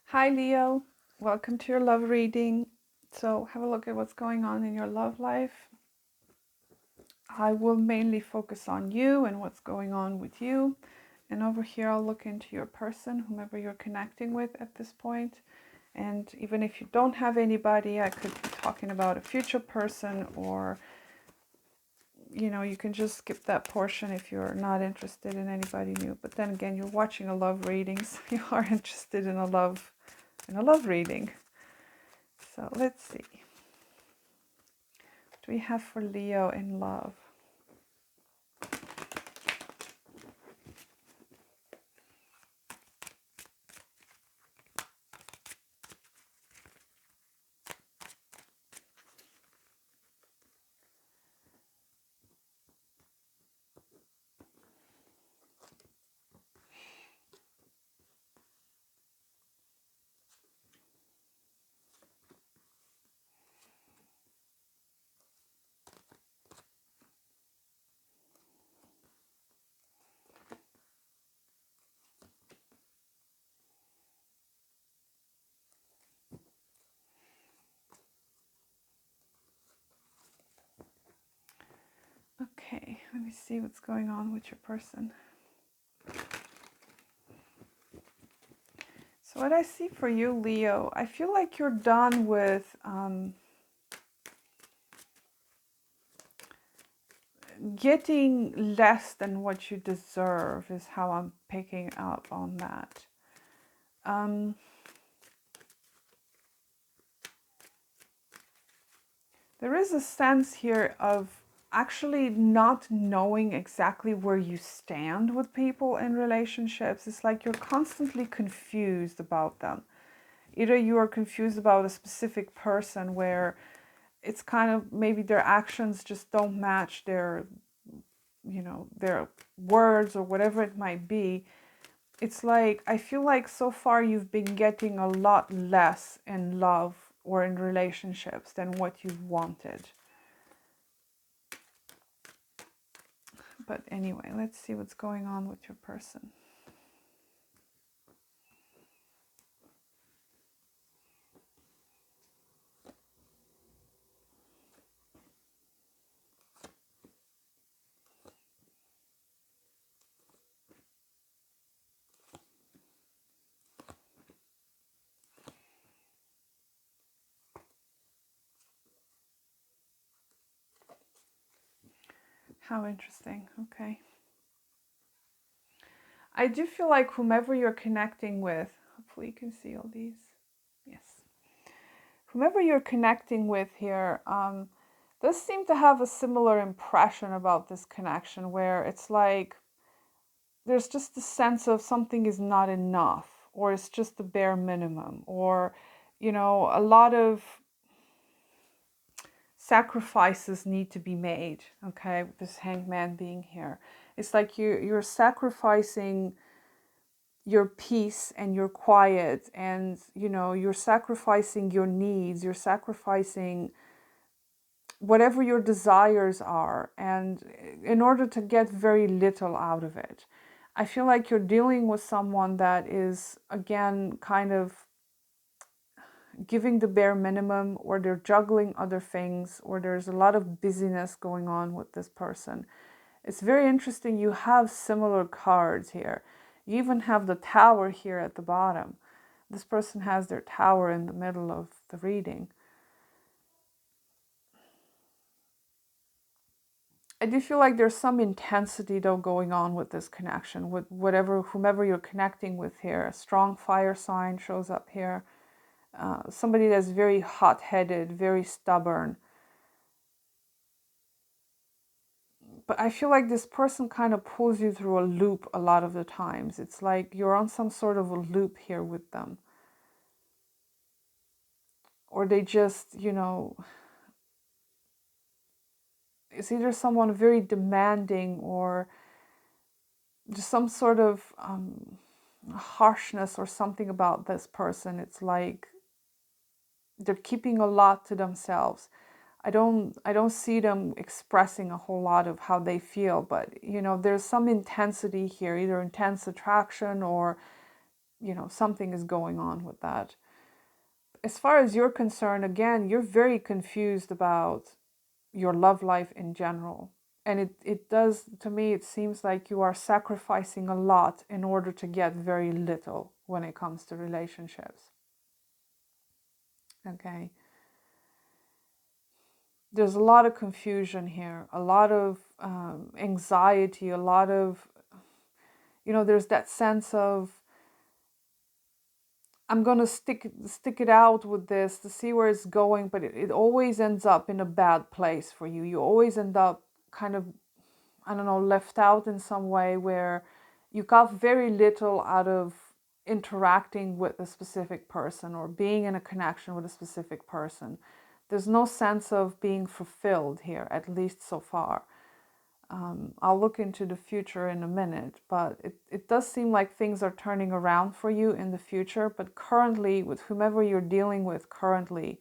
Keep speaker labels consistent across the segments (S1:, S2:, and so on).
S1: Hi Leo, welcome to your love reading. So have a look at what's going on in your love life. I will mainly focus on you and what's going on with you. And over here I'll look into your person, whomever you're connecting with at this point. And even if you don't have anybody, I could be talking about a future person, or you can just skip that portion if you're not interested in anybody new. But then again, you're watching a love reading, so you are interested in a love reading. So let's see. What do we have for Leo in love? Okay, let me see what's going on with your person. So what I see for you, Leo, I feel like you're done with getting less than what you deserve, is how I'm picking up on that. There is a sense here of actually not knowing exactly where you stand with people in relationships. It's like you're constantly confused about them. Either you are confused about a specific person where it's kind of maybe their actions just don't match their their words or whatever it might be. It's like I feel like so far you've been getting a lot less in love or in relationships than what you wanted. But anyway, let's see what's going on with your person. How interesting. Okay. I do feel like whomever you're connecting with, hopefully you can see all these. Yes. Whomever you're connecting with here does seem to have a similar impression about this connection, where it's like there's just a sense of something is not enough, or it's just the bare minimum, or a lot of sacrifices need to be made. Okay, this hangman being here, it's like you're sacrificing your peace and your quiet, and you're sacrificing your needs, you're sacrificing whatever your desires are, and in order to get very little out of it. I feel like you're dealing with someone that is, again, kind of giving the bare minimum, or they're juggling other things, or there's a lot of busyness going on with this person. It's very interesting. You have similar cards here. You even have the tower here at the bottom. This person has their tower in the middle of the reading. I do feel like there's some intensity though going on with this connection, with whomever you're connecting with here. A strong fire sign shows up here. Somebody that's very hot-headed, very stubborn. But I feel like this person kind of pulls you through a loop a lot of the times. It's like you're on some sort of a loop here with them. Or they just, it's either someone very demanding, or just some sort of harshness or something about this person. It's like they're keeping a lot to themselves. I don't see them expressing a whole lot of how they feel, but there's some intensity here, either intense attraction or something is going on with that. As far as you're concerned, again, you're very confused about your love life in general. And it does, to me, it seems like you are sacrificing a lot in order to get very little when it comes to relationships. Okay. There's a lot of confusion here, a lot of anxiety, a lot of, there's that sense of, I'm going to stick it out with this to see where it's going, but it always ends up in a bad place for you. You always end up kind of, I don't know, left out in some way where you got very little out of interacting with a specific person or being in a connection with a specific person. There's no sense of being fulfilled here, at least so far. I'll look into the future in a minute, but it does seem like things are turning around for you in the future. But currently, with whomever you're dealing with currently,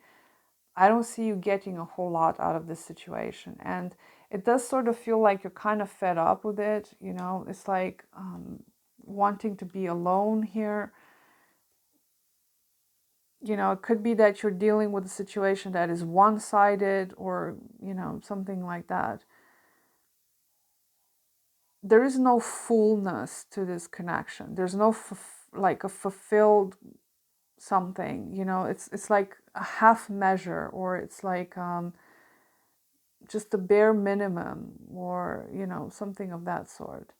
S1: I don't see you getting a whole lot out of this situation. And it does sort of feel like you're kind of fed up with it. It's like wanting to be alone here. It could be that you're dealing with a situation that is one-sided or, something like that. There is no fullness to this connection. There's no like a fulfilled something, it's like a half measure, or it's like just a bare minimum, or something of that sort.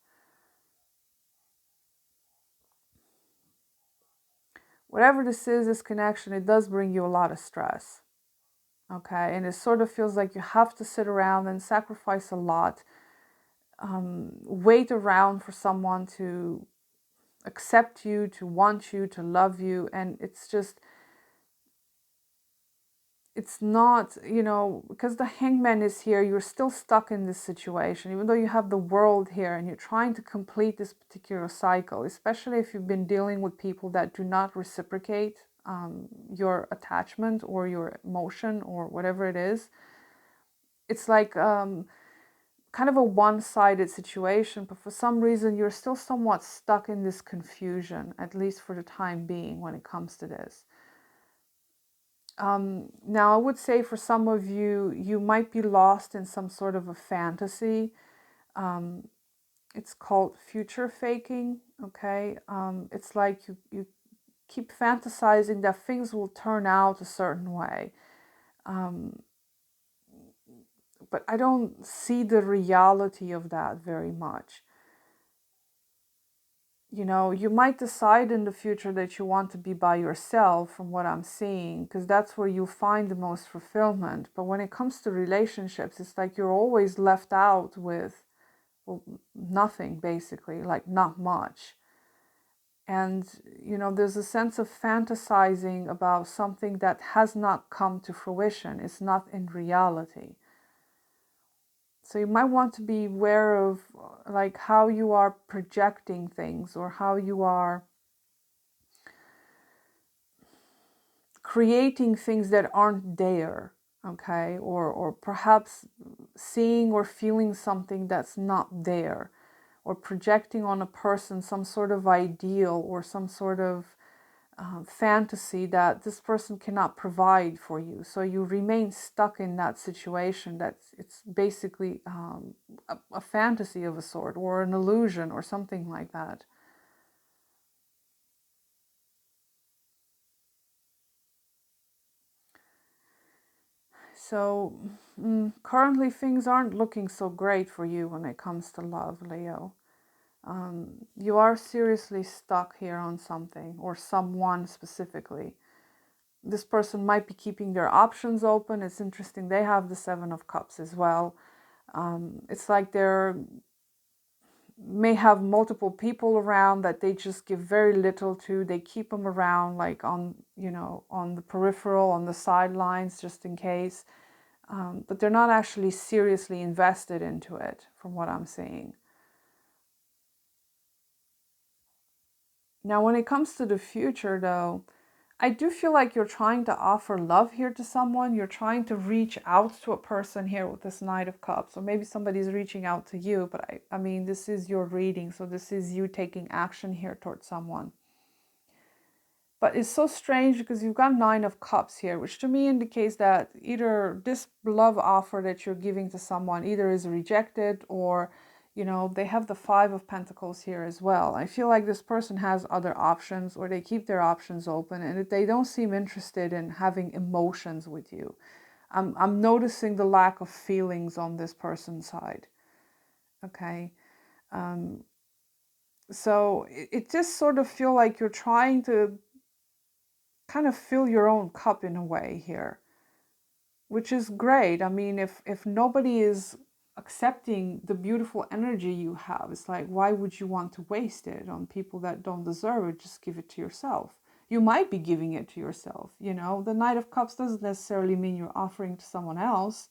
S1: Whatever this is, this connection, it does bring you a lot of stress. Okay, and it sort of feels like you have to sit around and sacrifice a lot, wait around for someone to accept you, to want you, to love you. And it's not, because the hangman is here, you're still stuck in this situation, even though you have the world here and you're trying to complete this particular cycle, especially if you've been dealing with people that do not reciprocate your attachment or your emotion or whatever it is. It's like kind of a one-sided situation, but for some reason you're still somewhat stuck in this confusion, at least for the time being, when it comes to this. Now, I would say for some of you, you might be lost in some sort of a fantasy. It's called future faking, okay? It's like you keep fantasizing that things will turn out a certain way. But I don't see the reality of that very much. You might decide in the future that you want to be by yourself, from what I'm seeing, because that's where you find the most fulfillment. But when it comes to relationships, it's like you're always left out with, well, nothing, basically, like not much. And, there's a sense of fantasizing about something that has not come to fruition. It's not in reality. So you might want to be aware of like how you are projecting things, or how you are creating things that aren't there, okay? Or perhaps seeing or feeling something that's not there, or projecting on a person some sort of ideal or some sort of fantasy that this person cannot provide for you. So you remain stuck in that situation. It's basically a fantasy of a sort, or an illusion, or something like that. So currently things aren't looking so great for you when it comes to love, Leo. You are seriously stuck here on something, or someone specifically. This person might be keeping their options open. It's interesting, they have the Seven of Cups as well. It's like they're may have multiple people around that they just give very little to. They keep them around, like on on the peripheral, on the sidelines, just in case. But they're not actually seriously invested into it, from what I'm seeing. Now, when it comes to the future, though, I do feel like you're trying to offer love here to someone. You're trying to reach out to a person here with this Knight of Cups. Or maybe somebody's reaching out to you, but I mean, this is your reading. So this is you taking action here towards someone. But it's so strange because you've got Nine of Cups here, which to me indicates that either this love offer that you're giving to someone either is rejected, or, you know, they have the Five of Pentacles here as well. I feel like this person has other options, or they keep their options open, and they don't seem interested in having emotions with you. I'm noticing the lack of feelings on this person's side. Okay. So it just sort of feel like you're trying to kind of fill your own cup in a way here, which is great. I mean, if nobody is accepting the beautiful energy you have, it's like, why would you want to waste it on people that don't deserve it? Just give it to yourself. You might be giving it to yourself, you know. The Knight of Cups doesn't necessarily mean you're offering to someone else.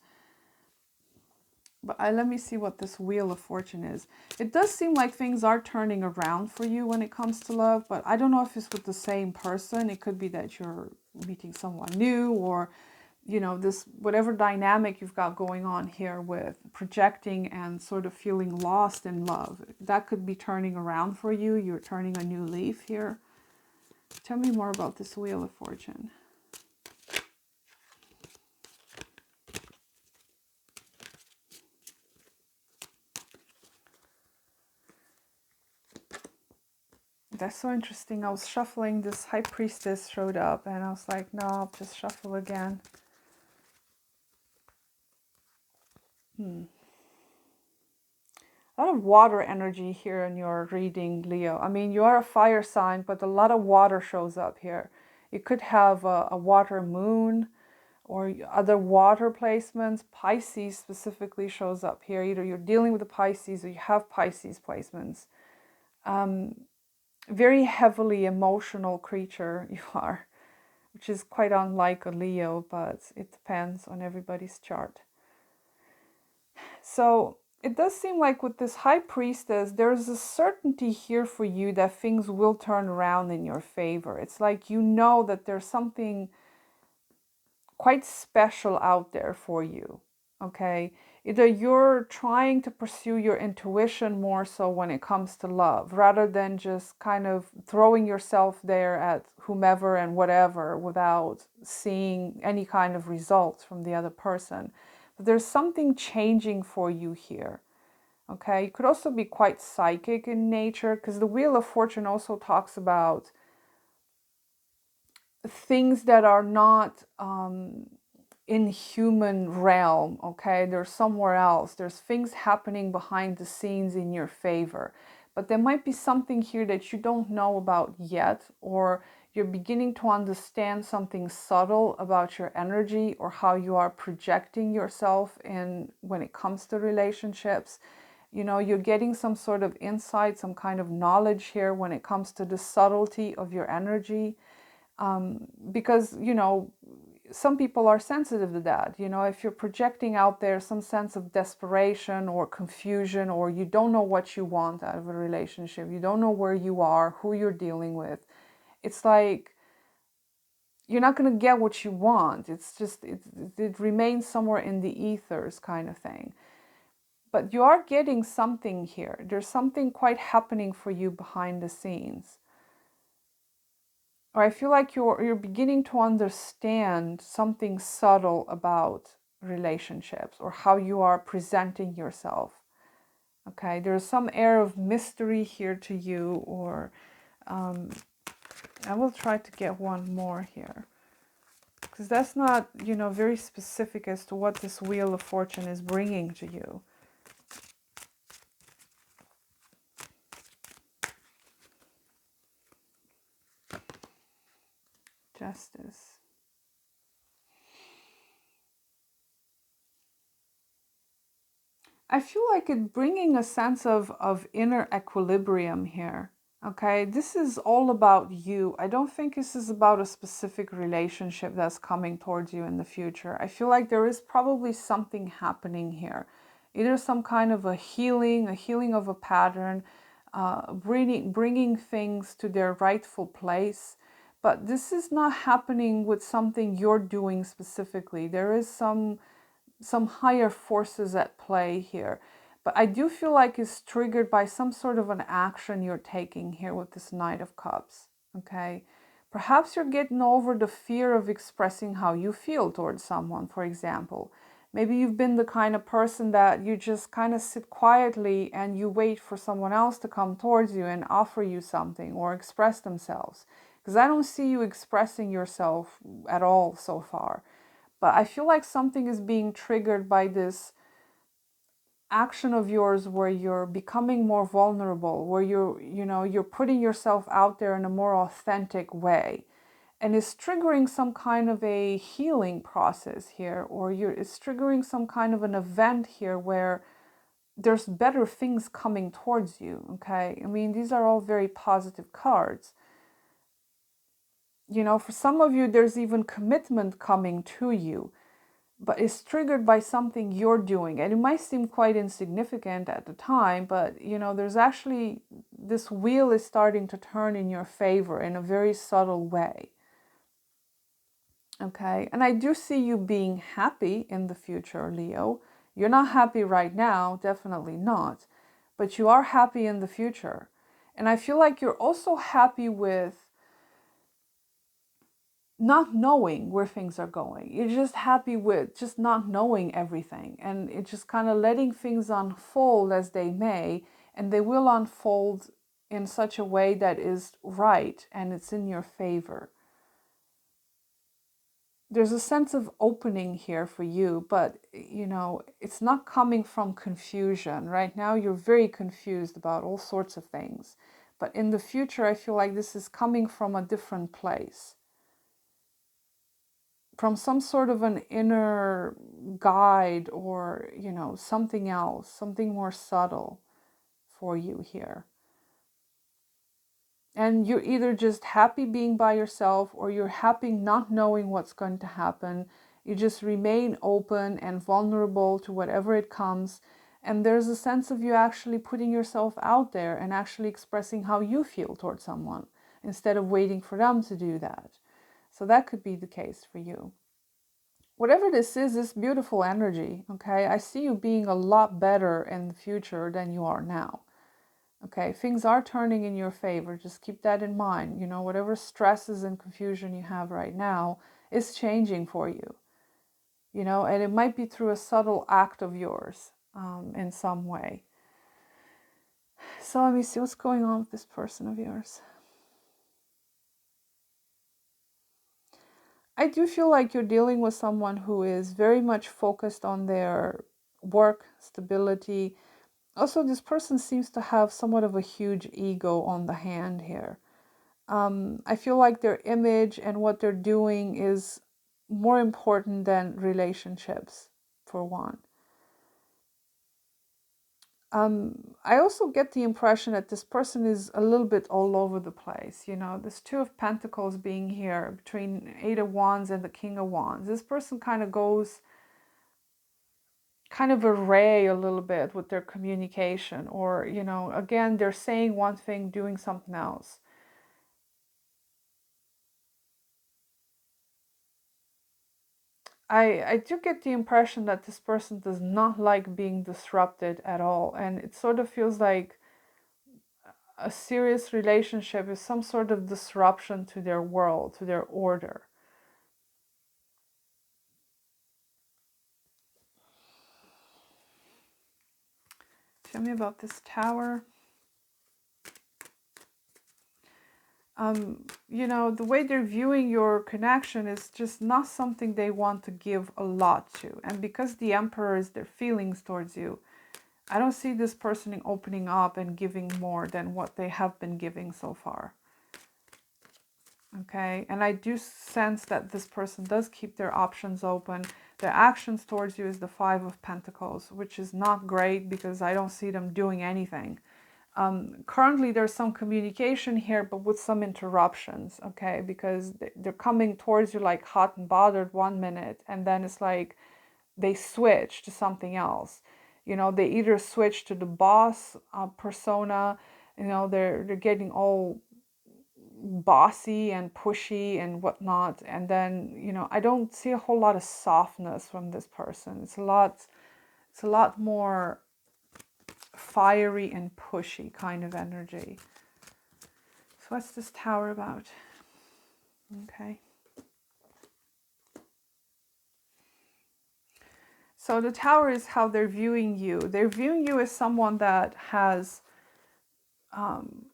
S1: But let me see what this Wheel of Fortune is. It does seem like things are turning around for you when it comes to love, but I don't know if it's with the same person. It could be that you're meeting someone new, or, you know, this whatever dynamic you've got going on here with projecting and sort of feeling lost in love. That could be turning around for you. You're turning a new leaf here. Tell me more about this Wheel of Fortune. That's so interesting. I was shuffling, this High Priestess showed up, and I was like, no, I'll just shuffle again. A lot of water energy here in your reading, Leo. I mean, you are a fire sign, but a lot of water shows up here. You could have a water moon or other water placements. Pisces specifically shows up here. Either you're dealing with a Pisces or you have Pisces placements. Very heavily emotional creature you are, which is quite unlike a Leo, but it depends on everybody's chart. So it does seem like with this High Priestess, there's a certainty here for you that things will turn around in your favor. It's like you know that there's something quite special out there for you, okay? Either you're trying to pursue your intuition more so when it comes to love, rather than just kind of throwing yourself there at whomever and whatever without seeing any kind of results from the other person. But there's something changing for you here, okay? You could also be quite psychic in nature, because the Wheel of Fortune also talks about things that are not in human realm, okay? They're somewhere else. There's things happening behind the scenes in your favor. But there might be something here that you don't know about yet, or you're beginning to understand something subtle about your energy or how you are projecting yourself in when it comes to relationships. You know, you're getting some sort of insight, some kind of knowledge here when it comes to the subtlety of your energy. Because, you know, some people are sensitive to that. You know, if you're projecting out there some sense of desperation or confusion, or you don't know what you want out of a relationship, you don't know where you are, who you're dealing with, it's like you're not going to get what you want. It's just, it remains somewhere in the ethers kind of thing. But you are getting something here. There's something quite happening for you behind the scenes. Or I feel like you're beginning to understand something subtle about relationships or how you are presenting yourself. Okay, there's some air of mystery here to you, or I will try to get one more here, because that's not, you know, very specific as to what this Wheel of Fortune is bringing to you. Justice. I feel like it's bringing a sense of inner equilibrium here. Okay, this is all about you. I don't think this is about a specific relationship that's coming towards you in the future. I feel like there is probably something happening here. Either some kind of a healing of a pattern, bringing things to their rightful place. But this is not happening with something you're doing specifically. There is some higher forces at play here. But I do feel like it's triggered by some sort of an action you're taking here with this Knight of Cups, okay? Perhaps you're getting over the fear of expressing how you feel towards someone, for example. Maybe you've been the kind of person that you just kind of sit quietly and you wait for someone else to come towards you and offer you something or express themselves. Because I don't see you expressing yourself at all so far. But I feel like something is being triggered by this action of yours where you're becoming more vulnerable, where you're putting yourself out there in a more authentic way, and it's triggering some kind of a healing process here, or it's triggering some kind of an event here where there's better things coming towards you. Okay, I mean, these are all very positive cards. For some of you there's even commitment coming to you, but it's triggered by something you're doing. And it might seem quite insignificant at the time, but there's actually, this wheel is starting to turn in your favor in a very subtle way. Okay, and I do see you being happy in the future, Leo. You're not happy right now, definitely not, but you are happy in the future. And I feel like you're also happy with not knowing where things are going. You're just happy with just not knowing everything, and it's just kind of letting things unfold as they may, and they will unfold in such a way that is right and it's in your favor. There's a sense of opening here for you, but it's not coming from confusion. Right now you're very confused about all sorts of things, but in the future I feel like this is coming from a different place, from some sort of an inner guide, or something else, something more subtle for you here. And you're either just happy being by yourself, or you're happy not knowing what's going to happen. You just remain open and vulnerable to whatever it comes. And there's a sense of you actually putting yourself out there and actually expressing how you feel towards someone instead of waiting for them to do that. So that could be the case for you. Whatever this is beautiful energy, okay? I see you being a lot better in the future than you are now. Okay, things are turning in your favor. Just keep that in mind. Whatever stresses and confusion you have right now is changing for you. And it might be through a subtle act of yours in some way. So let me see what's going on with this person of yours. I do feel like you're dealing with someone who is very much focused on their work, stability. Also, this person seems to have somewhat of a huge ego on the hand here. I feel like their image and what they're doing is more important than relationships, for one. I also get the impression that this person is a little bit all over the place. This Two of Pentacles being here between Eight of Wands and the King of Wands. This person kind of goes kind of array a little bit with their communication, or, again, they're saying one thing, doing something else. I do get the impression that this person does not like being disrupted at all. And it sort of feels like a serious relationship is some sort of disruption to their world, to their order. Tell me about this Tower. The way they're viewing your connection is just not something they want to give a lot to. And because the Emperor is their feelings towards you, I don't see this person opening up and giving more than what they have been giving so far. Okay, and I do sense that this person does keep their options open. Their actions towards you is the Five of Pentacles, which is not great because I don't see them doing anything. Currently, there's some communication here, but with some interruptions, okay? Because they're coming towards you like hot and bothered 1 minute, and then it's like they switch to something else. They either switch to the boss persona, they're getting all bossy and pushy and whatnot, and then I don't see a whole lot of softness from this person. It's a lot more fiery and pushy kind of energy. So what's this Tower about? Okay. So the Tower is how they're viewing you. They're viewing you as someone that has um,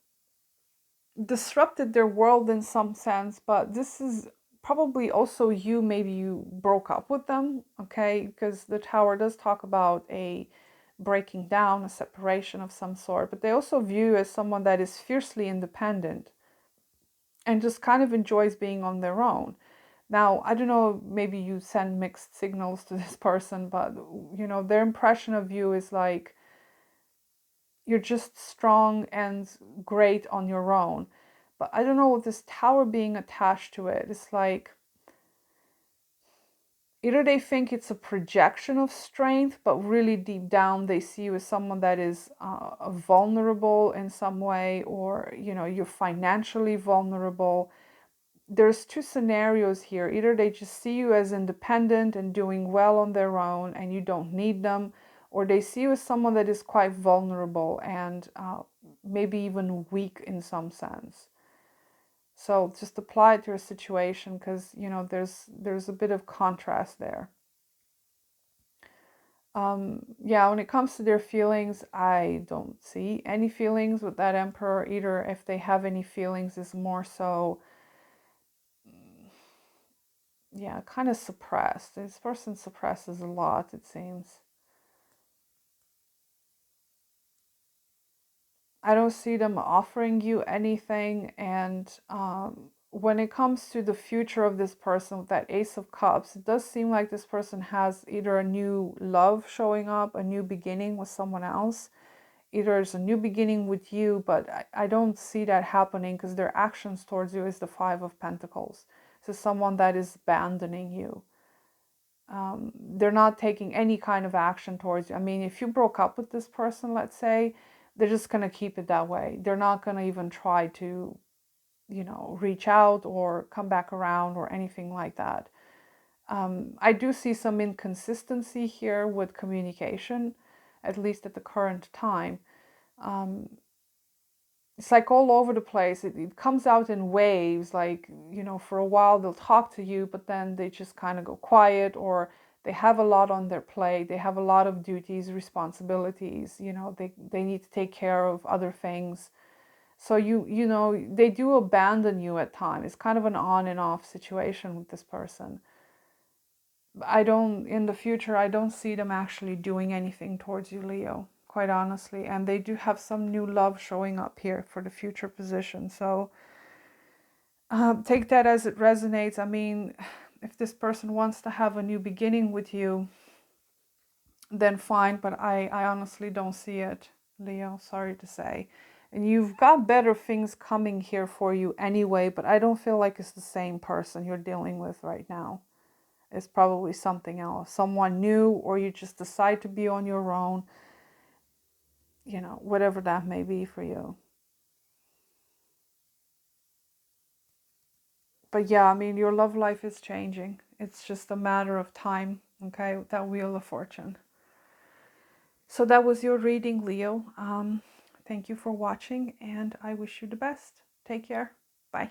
S1: disrupted their world in some sense, but this is probably also you, maybe you broke up with them, okay? Because the Tower does talk about a breaking down, a separation of some sort, but they also view you as someone that is fiercely independent and just kind of enjoys being on their own. Now, I don't know, maybe you send mixed signals to this person, but their impression of you is like you're just strong and great on your own. But I don't know, with this Tower being attached to it, it's like either they think it's a projection of strength, but really deep down they see you as someone that is vulnerable in some way, or you're financially vulnerable. There's two scenarios here. Either they just see you as independent and doing well on their own and you don't need them, or they see you as someone that is quite vulnerable and maybe even weak in some sense. So just apply it to your situation, because there's a bit of contrast there. Yeah, when it comes to their feelings, I don't see any feelings with that Emperor either. If they have any feelings, is more so, yeah, kind of suppressed. This person suppresses a lot, it seems. I don't see them offering you anything. And when it comes to the future of this person with that Ace of Cups, it does seem like this person has either a new love showing up, a new beginning with someone else. Either it's a new beginning with you, but I don't see that happening, because their actions towards you is the Five of Pentacles. So someone that is abandoning you. They're not taking any kind of action towards you. I mean, if you broke up with this person, let's say, they're just going to keep it that way. They're not going to even try to, reach out or come back around or anything like that. I do see some inconsistency here with communication, at least at the current time. Um, it's like all over the place. It comes out in waves, like, for a while they'll talk to you, but then they just kind of go quiet, or they have a lot on their plate. They have a lot of duties, responsibilities, they need to take care of other things. So they do abandon you at times. It's kind of an on and off situation with this person. In the future, I don't see them actually doing anything towards you, Leo, quite honestly. And they do have some new love showing up here for the future position. So take that as it resonates. I mean, if this person wants to have a new beginning with you, then fine. But I honestly don't see it, Leo, sorry to say. And you've got better things coming here for you anyway, but I don't feel like it's the same person you're dealing with right now. It's probably something else, someone new, or you just decide to be on your own, whatever that may be for you. But yeah, I mean, your love life is changing. It's just a matter of time, okay? That Wheel of Fortune. So that was your reading, Leo. Thank you for watching, and I wish you the best. Take care. Bye.